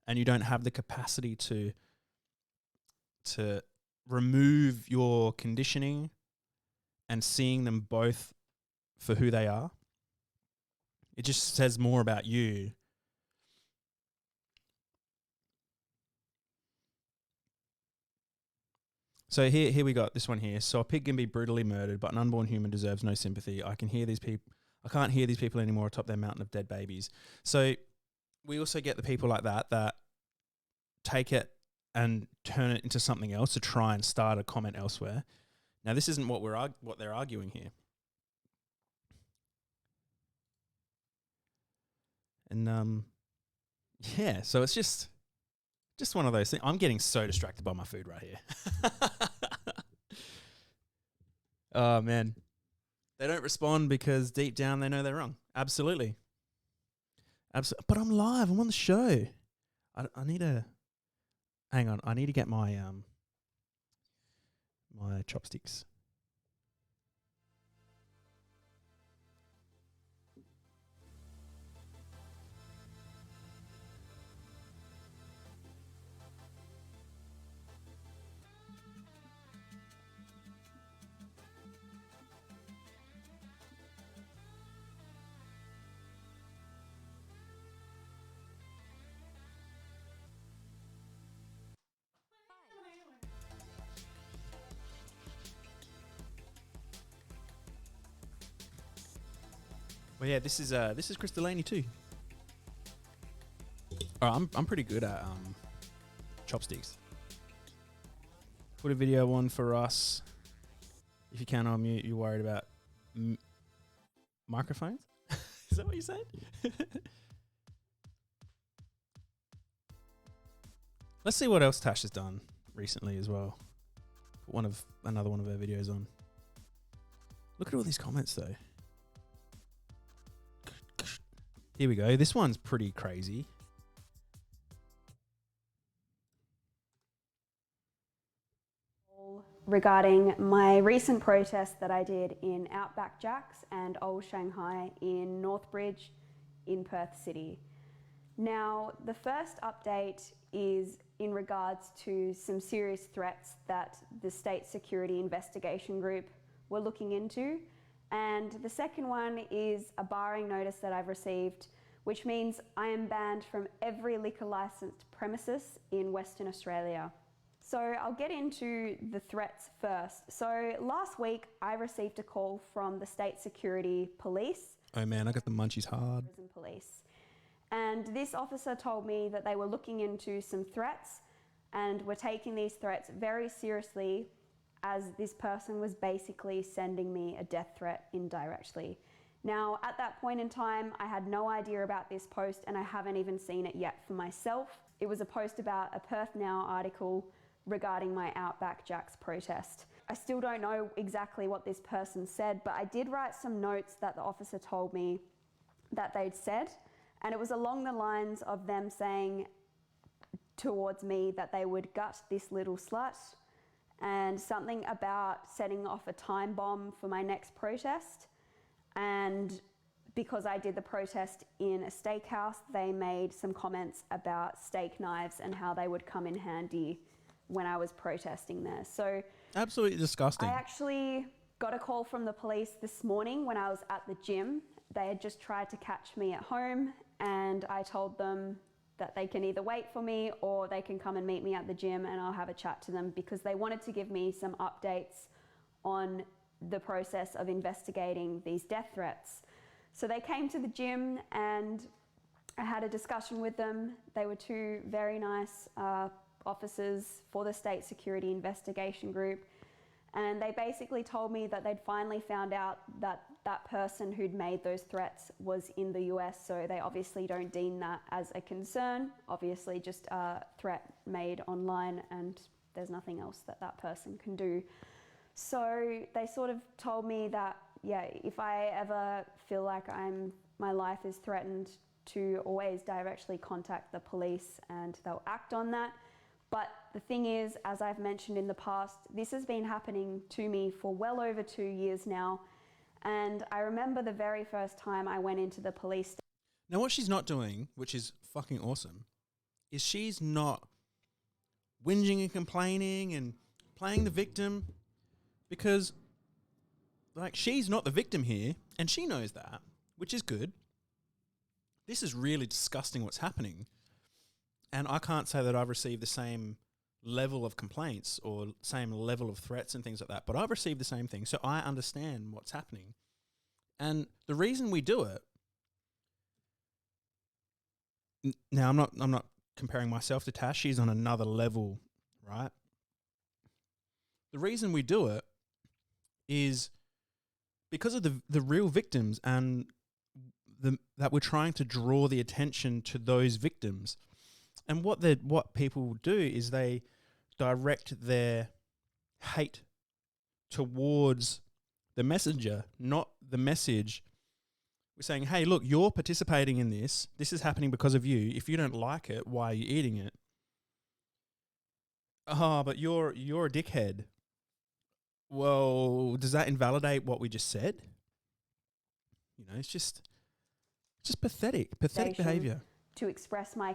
Speaker 1: and you don't have the capacity to remove your conditioning and seeing them both for who they are, it just says more about you. So here we got this one here. So a pig can be brutally murdered, but an unborn human deserves no sympathy. I can't hear these people anymore atop their mountain of dead babies. So we also get the people like that take it and turn it into something else to try and start a comment elsewhere. Now, this isn't what they're arguing here. And yeah, so it's just one of those things. I'm getting so distracted by my food right here. Oh man. They don't respond because deep down they know they're wrong. Absolutely. But I'm live. I'm on the show. I need to hang on. I need to get my my chopsticks. Well, yeah, this is Chris Delaney too. Oh, I'm pretty good at chopsticks. Put a video on for us. If you can't unmute, you're worried about microphones. Is that what you said? Let's see what else Tash has done recently as well. Put another one of her videos on. Look at all these comments though. Here we go. This one's pretty crazy.
Speaker 4: Regarding my recent protest that I did in Outback Jacks and Old Shanghai in Northbridge in Perth City. Now, the first update is in regards to some serious threats that the State Security Investigation Group were looking into. And the second one is a barring notice that I've received, which means I am banned from every liquor licensed premises in Western Australia. So I'll get into the threats first. So last week I received a call from the State Security Police.
Speaker 1: Oh man, I got the munchies hard.
Speaker 4: Prison Police. And this officer told me that they were looking into some threats and were taking these threats very seriously, as this person was basically sending me a death threat indirectly. Now, at that point in time, I had no idea about this post and I haven't even seen it yet for myself. It was a post about a Perth Now article regarding my Outback Jacks protest. I still don't know exactly what this person said, but I did write some notes that the officer told me that they'd said, and it was along the lines of them saying towards me that they would gut this little slut, and something about setting off a time bomb for my next protest. And because I did the protest in a steakhouse, they made some comments about steak knives and how they would come in handy when I was protesting there. So
Speaker 1: Absolutely disgusting.
Speaker 4: I actually got a call from the police this morning when I was at the gym. They had just tried to catch me at home, and I told them that they can either wait for me or they can come and meet me at the gym and I'll have a chat to them, because they wanted to give me some updates on the process of investigating these death threats. So they came to the gym and I had a discussion with them. They were two very nice officers for the State Security Investigation Group, and they basically told me that they'd finally found out that that person who'd made those threats was in the US, so they obviously don't deem that as a concern. Obviously just a threat made online and there's nothing else that that person can do. So they sort of told me that, yeah, if I ever feel like my life is threatened, to always directly contact the police and they'll act on that. But the thing is, as I've mentioned in the past, this has been happening to me for well over 2 years now. And I remember the very first time I went into the police station.
Speaker 1: Now, what she's not doing, which is fucking awesome, is she's not whinging and complaining and playing the victim, because, like, she's not the victim here, and she knows that, which is good. This is really disgusting what's happening. And I can't say that I've received the same level of complaints or same level of threats and things like that, but I've received the same thing, so I understand what's happening. And the reason we do it, now I'm not comparing myself to Tash, she's on another level, right? The reason we do it is because of the real victims, and that we're trying to draw the attention to those victims. And what people do is they direct their hate towards the messenger, not the message. We're saying, hey, look, you're participating in this. This is happening because of you. If you don't like it, why are you eating it? Oh, but you're a dickhead. Well, does that invalidate what we just said? You know, it's just pathetic behavior.
Speaker 4: To express my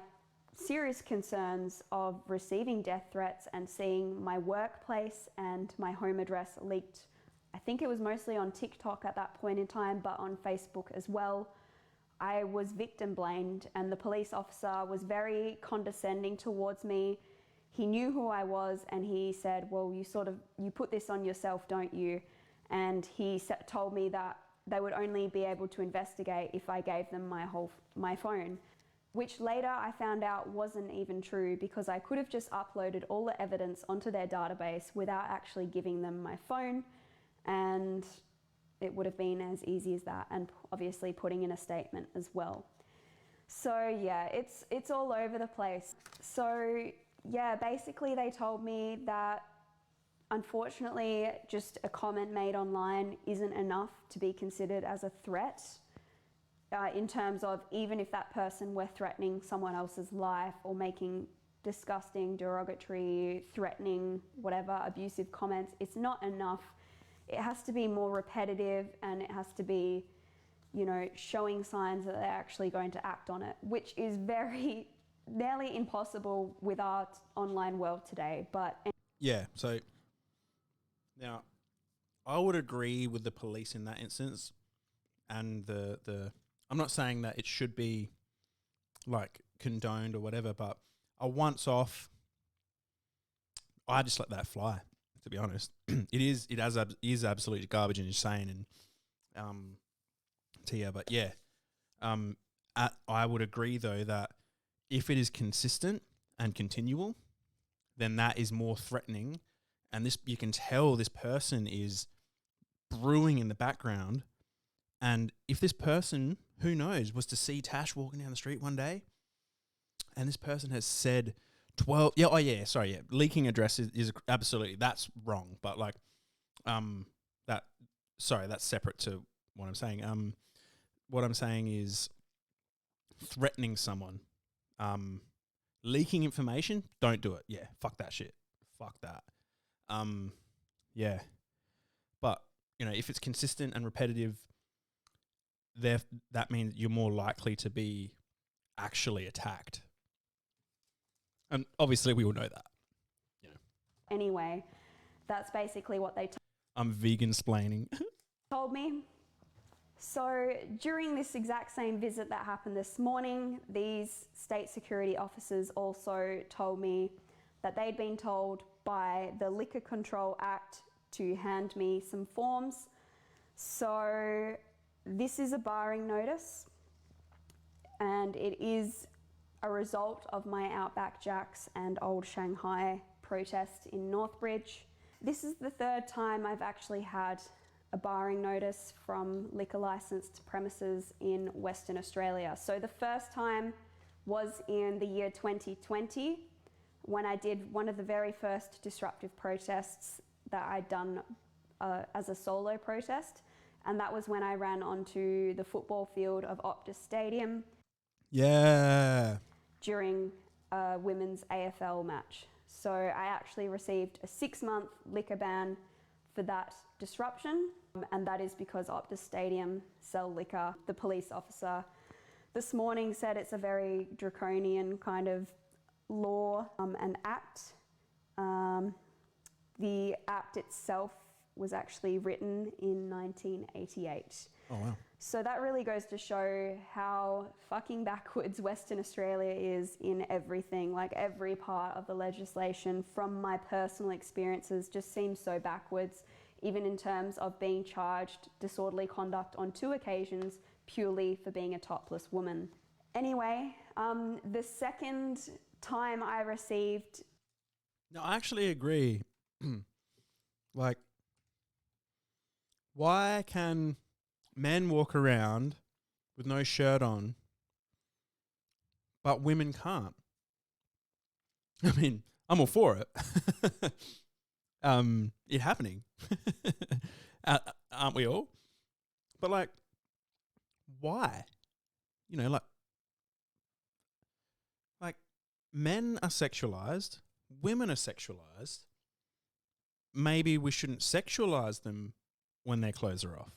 Speaker 4: serious concerns of receiving death threats and seeing my workplace and my home address leaked. I think it was mostly on TikTok at that point in time, but on Facebook as well. I was victim blamed, and the police officer was very condescending towards me. He knew who I was, and he said, well, you put this on yourself, don't you? And he told me that they would only be able to investigate if I gave them my phone, which later I found out wasn't even true, because I could have just uploaded all the evidence onto their database without actually giving them my phone, and it would have been as easy as that, and obviously putting in a statement as well. So yeah, it's all over the place. So yeah, basically they told me that unfortunately just a comment made online isn't enough to be considered as a threat, in terms of even if that person were threatening someone else's life or making disgusting, derogatory, threatening, whatever, abusive comments, it's not enough. It has to be more repetitive, and it has to be, you know, showing signs that they're actually going to act on it, which is very nearly impossible with our online world today. But
Speaker 1: Yeah, so now I would agree with the police in that instance, and the I'm not saying that it should be like condoned or whatever, but a once off, I just let that fly, to be honest. It is absolutely garbage and insane, and Tia, but yeah, I would agree though that if it is consistent and continual, then that is more threatening, and this, you can tell this person is brewing in the background. And if this person, who knows, was to see Tash walking down the street one day, and this person has said 12, leaking address is absolutely, that's wrong. But like, that's separate to what I'm saying. What I'm saying is threatening someone, leaking information, don't do it. Yeah, fuck that shit. Fuck that. Yeah. But, you know, if it's consistent and repetitive, that means you're more likely to be actually attacked. And obviously we all know that. You know.
Speaker 4: anyway, that's basically what they
Speaker 1: I'm vegan-splaining.
Speaker 4: told me. So during this exact same visit that happened this morning, these state security officers also told me that they'd been told by the Liquor Control Act to hand me some forms. So this is a barring notice, and it is a result of my Outback Jacks and Old Shanghai protest in Northbridge. This is the third time I've actually had a barring notice from liquor licensed premises in Western Australia. So the first time was in the year 2020, when I did one of the very first disruptive protests that I'd done as a solo protest. And that was when I ran onto the football field of Optus Stadium.
Speaker 1: Yeah.
Speaker 4: During a women's AFL match. So I actually received a 6-month liquor ban for that disruption, and that is because Optus Stadium sell liquor. The police officer this morning said it's a very draconian kind of law and act. The act itself was actually written in 1988.
Speaker 1: Oh, wow.
Speaker 4: So that really goes to show how fucking backwards Western Australia is in everything. Like, every part of the legislation, from my personal experiences, just seems so backwards, even in terms of being charged disorderly conduct on 2 occasions purely for being a topless woman. Anyway, the second time I received...
Speaker 1: No, I actually agree. Like, why can men walk around with no shirt on, but women can't? I mean, I'm all for it. It happening. Aren't we all? But like, why? You know, like men are sexualized, women are sexualized. Maybe we shouldn't sexualize them when their clothes are off.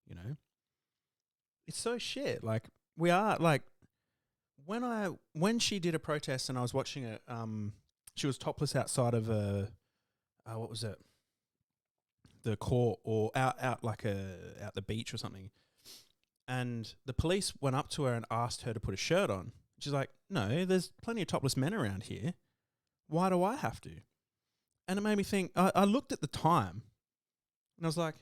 Speaker 1: You know, it's so shit. Like we are like when she did a protest and I was watching it. She was topless outside of what was it? The court or out the beach or something. And the police went up to her and asked her to put a shirt on. She's like, no, there's plenty of topless men around here. Why do I have to? And it made me think, I looked at the time and I was like,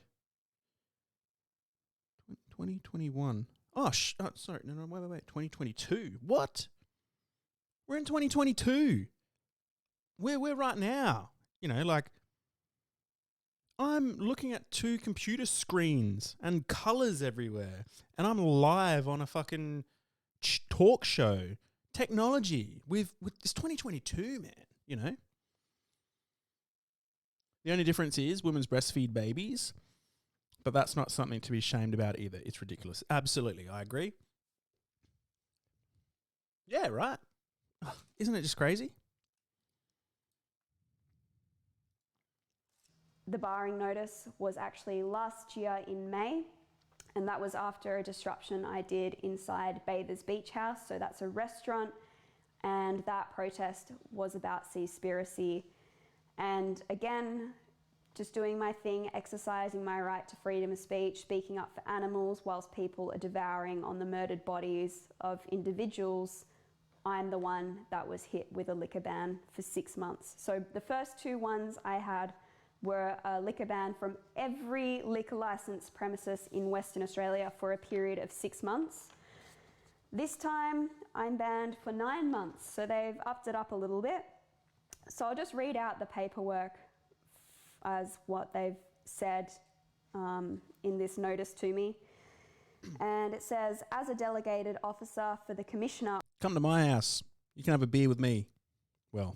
Speaker 1: 2021. Oh, sorry. No, wait. 2022. What? We're in 2022. We're right now. You know, like, I'm looking at 2 computer screens and colours everywhere, and I'm live on a fucking talk show. Technology with it's 2022, man. You know. The only difference is women's breastfeed babies, but that's not something to be ashamed about either. It's ridiculous. Absolutely, I agree. Yeah, right. Ugh, isn't it just crazy?
Speaker 4: The barring notice was actually last year in May, and that was after a disruption I did inside Bathers Beach House. So that's a restaurant, and that protest was about Seaspiracy. And again, just doing my thing, exercising my right to freedom of speech, speaking up for animals whilst people are devouring on the murdered bodies of individuals. I'm the one that was hit with a liquor ban for 6 months. So the first 2 ones I had were a liquor ban from every liquor licensed premises in Western Australia for a period of 6 months. This time I'm banned for 9 months, so they've upped it up a little bit. So I'll just read out the paperwork as what they've said in this notice to me. And it says, as a delegated officer for the Commissioner...
Speaker 1: Come to my house. You can have a beer with me. Well,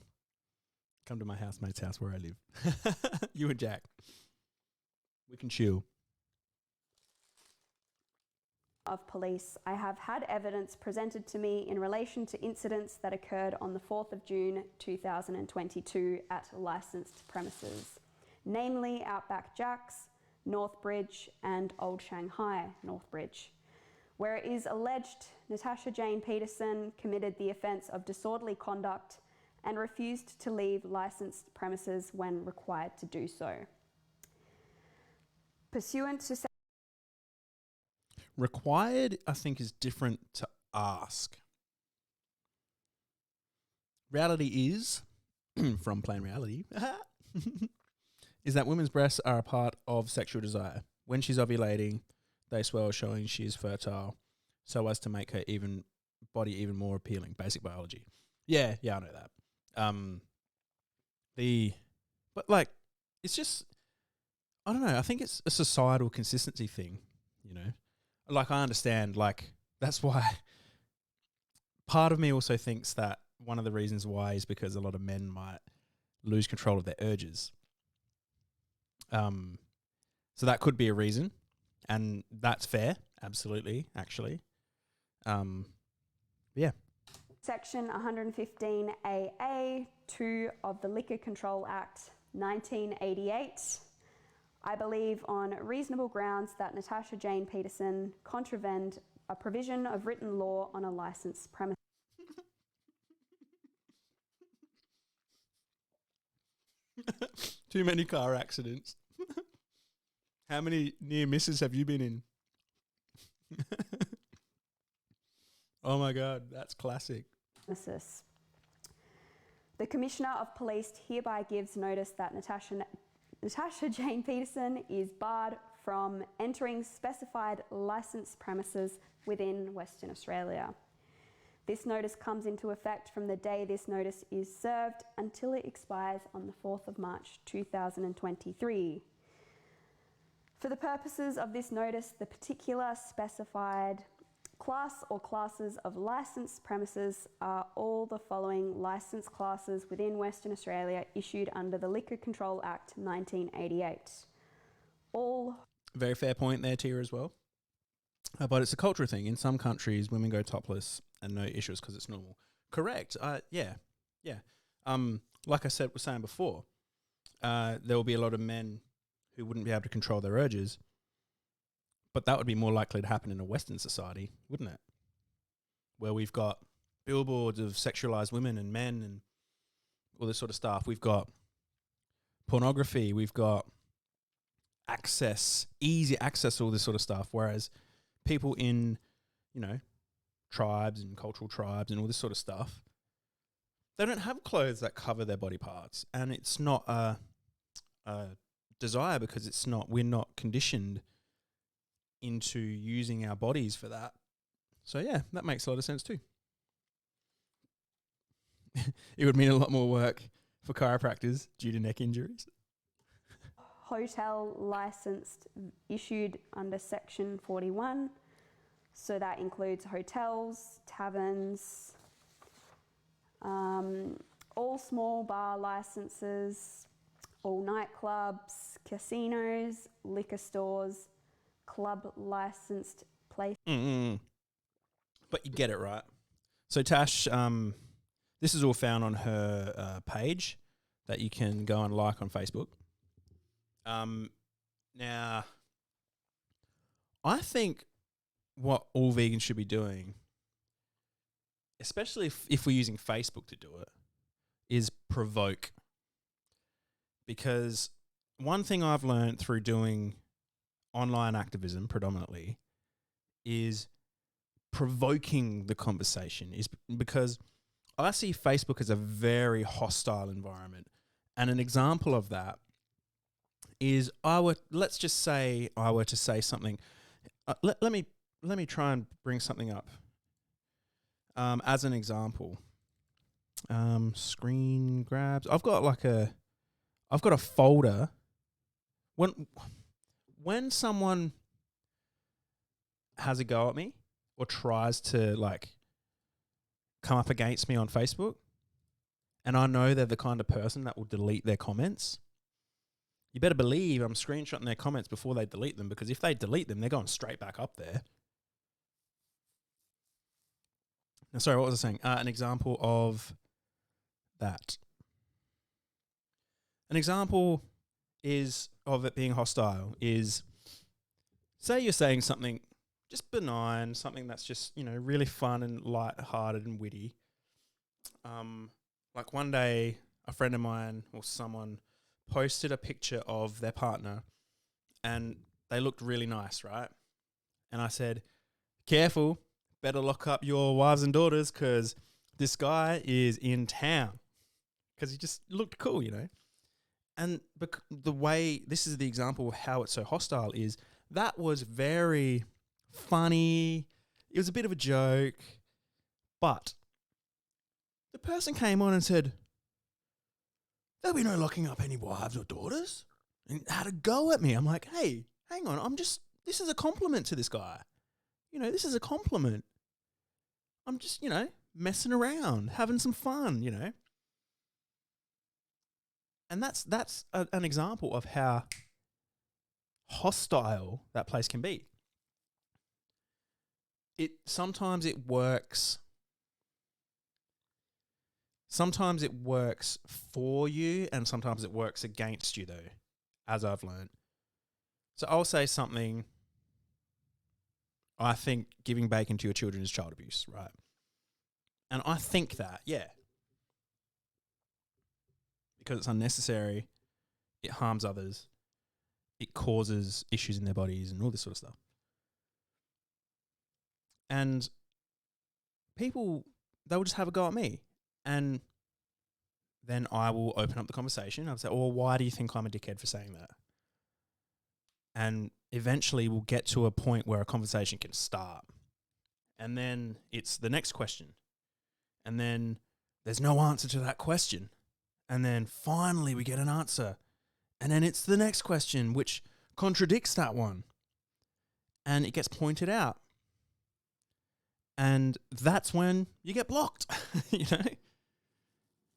Speaker 1: come to my housemate's house where I live. You and Jack. We can chill.
Speaker 4: Of police, I have had evidence presented to me in relation to incidents that occurred on the 4th of June 2022 at licensed premises, namely Outback Jack's, Northbridge and Old Shanghai Northbridge, where it is alleged Natasha Jane Peterson committed the offence of disorderly conduct and refused to leave licensed premises when required to do so. Pursuant to...
Speaker 1: Required, I think, is different to ask. Reality is, from plain reality, is that women's breasts are a part of sexual desire. When she's ovulating, they swell, showing she is fertile, so as to make her body even more appealing. Basic biology. Yeah, I know that. But like, it's just, I don't know. I think it's a societal consistency thing, you know. Like, I understand, like, that's why part of me also thinks that one of the reasons why is because a lot of men might lose control of their urges. So that could be a reason, and that's fair, absolutely, actually. Yeah.
Speaker 4: Section 115AA 2 of the Liquor Control Act 1988. I believe on reasonable grounds that Natasha Jane Peterson contravened a provision of written law on a licensed premise.
Speaker 1: Too many car accidents. How many near misses have you been in? Oh my God, that's classic.
Speaker 4: The Commissioner of Police hereby gives notice that Natasha Jane Peterson is barred from entering specified licensed premises within Western Australia. This notice comes into effect from the day this notice is served until it expires on the 4th of March 2023. For the purposes of this notice, the particular specified class or classes of licensed premises are all the following licensed classes within Western Australia issued under the Liquor Control Act 1988.
Speaker 2: all
Speaker 1: Very fair point there, Tia, as well. But it's a cultural thing. In some countries, women go topless and no issues because it's normal. Correct. Yeah. Like I said, was saying before, there will be a lot of men who wouldn't be able to control their urges, but that would be more likely to happen in a Western society, wouldn't it? Where we've got billboards of sexualized women and men and all this sort of stuff. We've got pornography. We've got easy access to all this sort of stuff. Whereas people in, tribes and cultural tribes and all this sort of stuff, they don't have clothes that cover their body parts. And it's not a desire because we're not conditioned into using our bodies for that. So yeah, that makes a lot of sense too. It would mean a lot more work for chiropractors due to neck injuries.
Speaker 4: Hotel licensed issued under Section 41. So that includes hotels, taverns, all small bar licenses, all nightclubs, casinos, liquor stores, club licensed places.
Speaker 1: But you get it right. So Tash, this is all found on her page that you can go and like on Facebook. Now, I think what all vegans should be doing, especially if we're using Facebook to do it, is provoke. Because one thing I've learned through doing online activism predominantly is provoking the conversation, is because I see Facebook as a very hostile environment. And an example of that is let's just say I were to say something. Let me try and bring something up as an example. Screen grabs. I've got a folder. When someone has a go at me or tries to come up against me on Facebook, and I know they're the kind of person that will delete their comments, you better believe I'm screenshotting their comments before they delete them, because if they delete them, they're going straight back up there. Now, sorry, what was I saying? An example of that. An example of it being hostile is, say you're saying something just benign, something that's just, really fun and light-hearted and witty. Like one day, a friend of mine or someone posted a picture of their partner and they looked really nice, right? And I said, careful, better lock up your wives and daughters because this guy is in town, because he just looked cool, And the way, this is the example of how it's so hostile, is that was very funny. It was a bit of a joke, but the person came on and said, there'll be no locking up any wives or daughters, and had a go at me. I'm like, hey, hang on. This is a compliment to this guy. This is a compliment. I'm just, messing around, having some fun, And that's an example of how hostile that place can be. Sometimes it works. Sometimes it works for you, and sometimes it works against you, though, as I've learned. So I'll say something. I think giving bacon to your children is child abuse, right? And I think that, yeah. Because it's unnecessary, it harms others, it causes issues in their bodies and all this sort of stuff. And people, they will just have a go at me. And then I will open up the conversation. I'll say, well, why do you think I'm a dickhead for saying that? And eventually we'll get to a point where a conversation can start. And then it's the next question. And then there's no answer to that question. And then finally we get an answer. And then it's the next question, which contradicts that one. And it gets pointed out. And that's when you get blocked,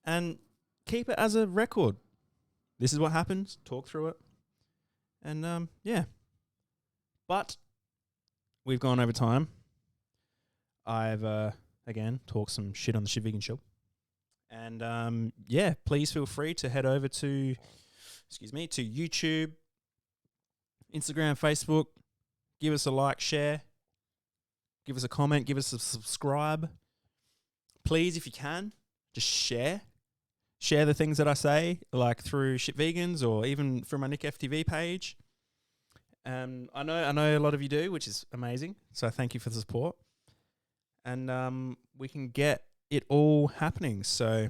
Speaker 1: And keep it as a record. This is what happens. Talk through it. And yeah. But we've gone over time. I've again talked some shit on the Shit Vegan Show. And yeah, please feel free to head over to YouTube, Instagram, Facebook. Give us a like, share. Give us a comment. Give us a subscribe. Please, if you can, just share. Share the things that I say, like through Shit Vegans or even from my Nick FTV page. I know a lot of you do, which is amazing. So thank you for the support. And we can get it all happening. So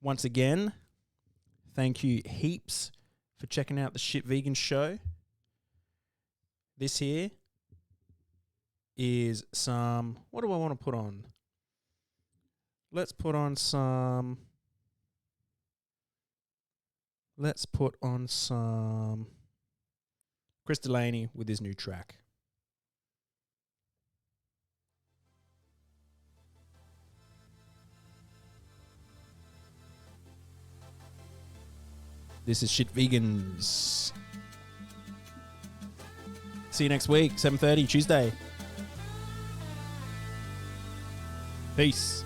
Speaker 1: once again, thank you heaps for checking out the Shit Vegan Show. This here is some, what do I want to put on? Let's put on some Chris Delaney with his new track. This is Shit Vegans. See you next week, 7:30, Tuesday. Peace.